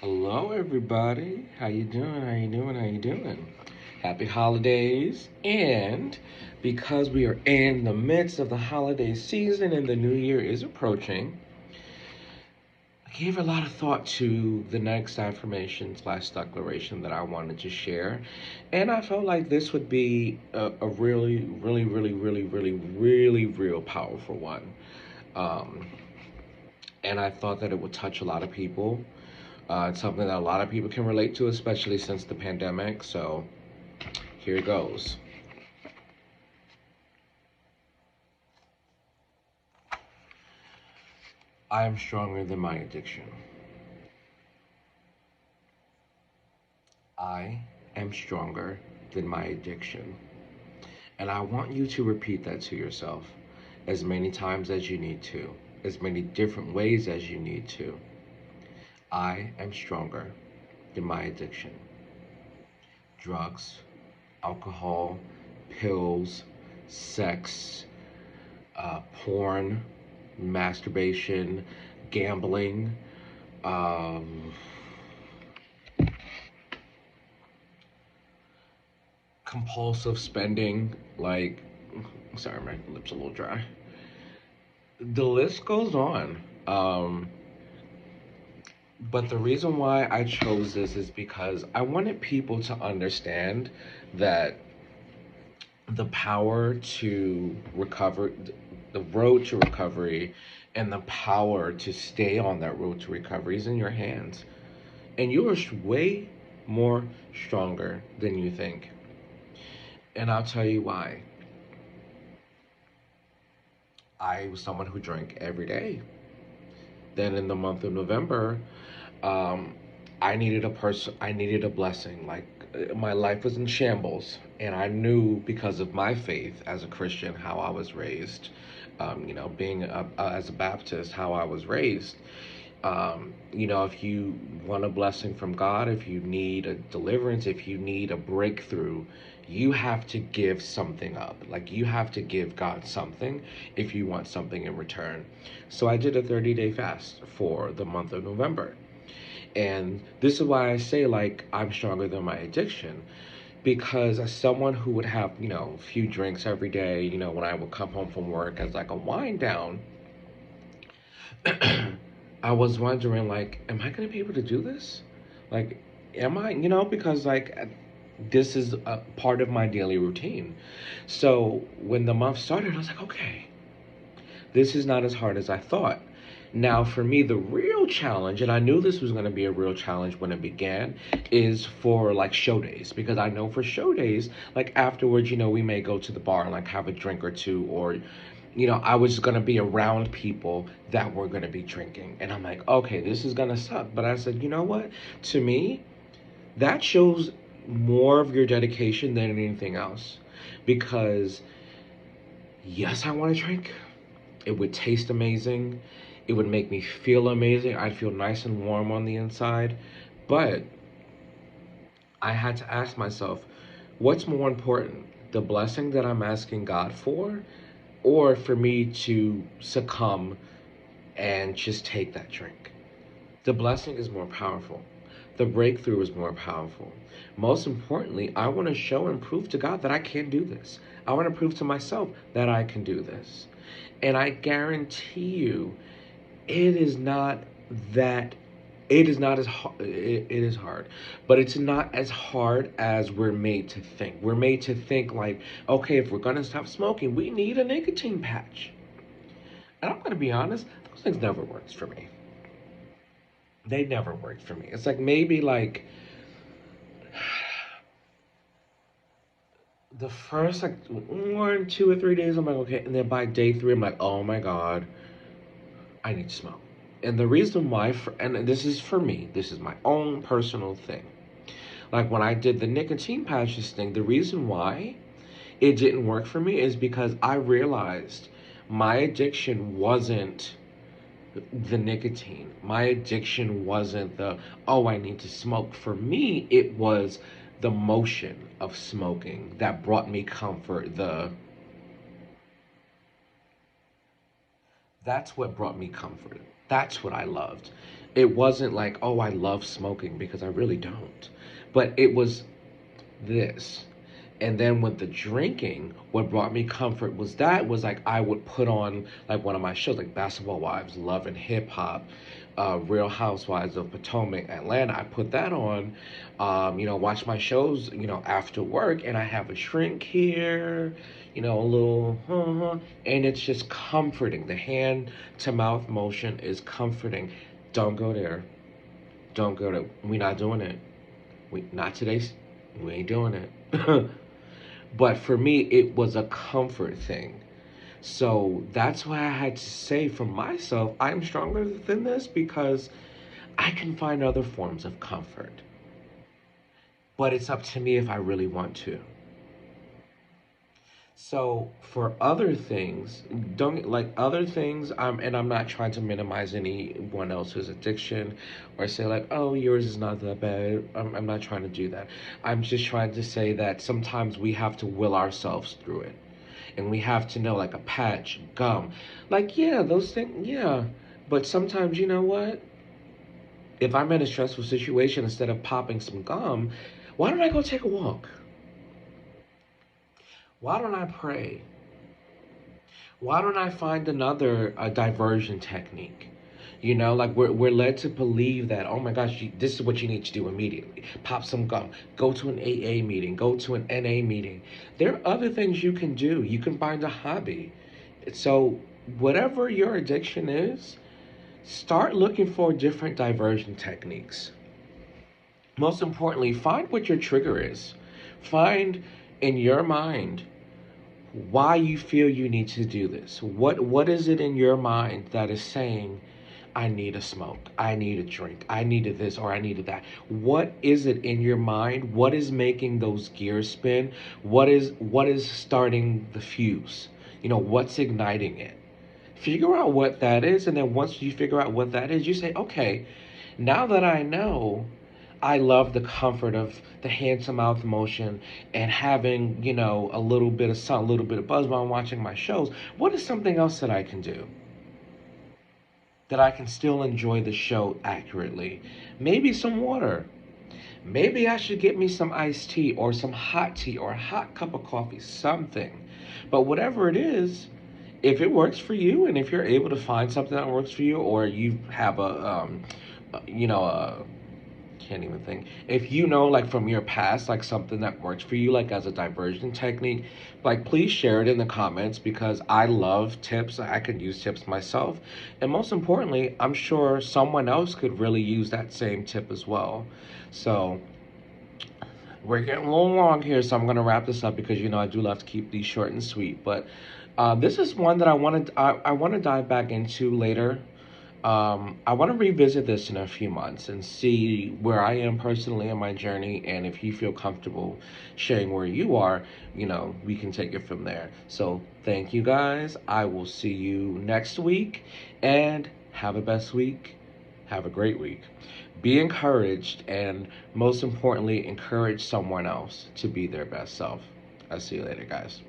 Hello, everybody. How you doing? How you doing? How you doing? Happy holidays! And because we are in the midst of the holiday season and the new year is approaching, I gave a lot of thought to the next affirmation slash declaration that I wanted to share, and I felt like this would be a really, really, really, really, really, really, real powerful one. Um, and I thought that it would touch a lot of people. It's something that a lot of people can relate to, especially since the pandemic. So here it goes. I am stronger than my addiction. I am stronger than my addiction. And I want you to repeat that to yourself as many times as you need to, as many different ways as you need to. I am stronger than my addiction. Drugs, alcohol, pills, sex, porn, masturbation, gambling, um, compulsive spending. Like, sorry, my lips a little dry. The list goes on. But the reason why I chose this is because I wanted people to understand that the power to recover, the road to recovery, and the power to stay on that road to recovery is in your hands. And you are way more stronger than you think. And I'll tell you why. I was someone who drank every day. Then in the month of November, um, I needed a person. I needed a blessing. Like my life was in shambles, and I knew because of my faith as a Christian how I was raised. Being as a Baptist, how I was raised. If you want a blessing from God, if you need a deliverance, if you need a breakthrough, you have to give something up. Like you have to give God something if you want something in return. So I did a 30-day fast for the month of November. And this is why I say, like, I'm stronger than my addiction. Because as someone who would have, a few drinks every day, when I would come home from work as like a wind down, I was wondering, like, am I going to be able to do this? Like, am I, because, like, this is a part of my daily routine. So when the month started, I was like, okay, this is not as hard as I thought. Now, for me, the real challenge, and I knew this was going to be a real challenge when it began, is for like show days. Because I know for show days, like afterwards, we may go to the bar and like have a drink or two, or, I was going to be around people that were going to be drinking. And I'm like, okay, this is going to suck. But I said, you know what? To me, that shows more of your dedication than anything else. Because, yes, I want to drink. It would taste amazing. It would make me feel amazing. I'd feel nice and warm on the inside. But I had to ask myself, what's more important? The blessing that I'm asking God for, or for me to succumb and just take that drink? The blessing is more powerful. The breakthrough is more powerful. Most importantly, I want to show and prove to God that I can do this. I want to prove to myself that I can do this. And I guarantee you, it is not that it is not as hard. It is hard, but it's not as hard as we're made to think. We're made to think like, okay, if we're gonna stop smoking, we need a nicotine patch. And I'm gonna be honest, those things never worked for me. They never worked for me. It's like maybe like the first like 1, 2, or 3 days, I'm like okay, and then by day three, I'm like, oh my god, I need to smoke. And the reason why, and this is for me, this is my own personal thing. Like when I did the nicotine patches thing, the reason why it didn't work for me is because I realized my addiction wasn't the nicotine. My addiction wasn't the, oh, I need to smoke. For me, it was the motion of smoking that brought me comfort. That's what brought me comfort. That's what I loved. It wasn't like, oh, I love smoking, because I really don't. But it was this. And then with the drinking, what brought me comfort was like I would put on like one of my shows, like Basketball Wives, Love and Hip Hop, Real Housewives of Potomac, Atlanta. I put that on, watch my shows, after work, and I have a shrink here, a little, and it's just comforting. The hand to mouth motion is comforting. Don't go there. Don't go there. We're not doing it. We not today. We ain't doing it. But for me, it was a comfort thing. So that's why I had to say for myself, I'm stronger than this, because I can find other forms of comfort. But it's up to me if I really want to. So for other things, don't like other things. I'm not trying to minimize anyone else's addiction, or say like, oh, yours is not that bad. I'm not trying to do that. I'm just trying to say that sometimes we have to will ourselves through it, and we have to know, like a patch, gum, like, yeah, those things, yeah. But sometimes, you know what? If I'm in a stressful situation, instead of popping some gum, why don't I go take a walk? Why don't I pray? Why don't I find another diversion technique? Like we're led to believe that, oh my gosh, this is what you need to do immediately. Pop some gum, go to an AA meeting, go to an NA meeting. There are other things you can do. You can find a hobby. So, whatever your addiction is, start looking for different diversion techniques. Most importantly, find what your trigger is. Find in your mind why you feel you need to do this. What is it in your mind that is saying, I need a smoke, I need a drink, I needed this, or I needed that? What is it in your mind? What is making those gears spin? What is starting the fuse? What's igniting it? Figure out what that is, and then once you figure out what that is, you say, okay, now that I know, I love the comfort of the hand to mouth motion and having, a little bit of sun, a little bit of buzz while I'm watching my shows. What is something else that I can do that I can still enjoy the show accurately? Maybe some water. Maybe I should get me some iced tea, or some hot tea, or a hot cup of coffee, something. But whatever it is, if it works for you, and if you're able to find something that works for you, or you have a can't even think. If like from your past, like something that works for you, like as a diversion technique, like please share it in the comments, because I love tips. I could use tips myself. And most importantly, I'm sure someone else could really use that same tip as well. So we're getting a little long here, so I'm going to wrap this up, because I do love to keep these short and sweet. But this is one that I want to dive back into later. I want to revisit this in a few months and see where I am personally in my journey, and if you feel comfortable sharing where you are, we can take it from there. So thank you guys. I will see you next week, and have a best week. Have a great week. Be encouraged, and most importantly, encourage someone else to be their best self. I'll see you later, guys.